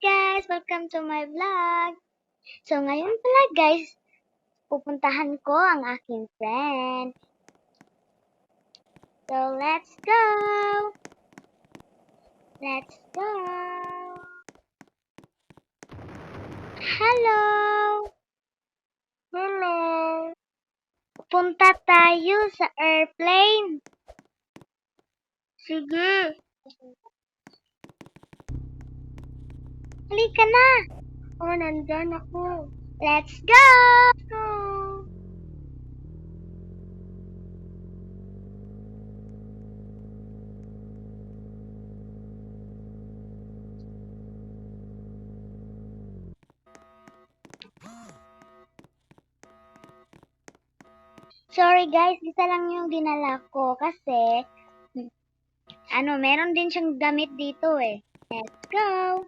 guys! Welcome to my vlog! So ngayon pala guys, pupuntahan ko ang aking friend. So let's go! Let's go! Hello! Hello! Punta tayo sa airplane. Sige. Halika na! Oh, nandyan ako. Let's go! Go! Sorry guys, isa lang yung dinala ko kasi meron din siyang damit dito eh. Let's go!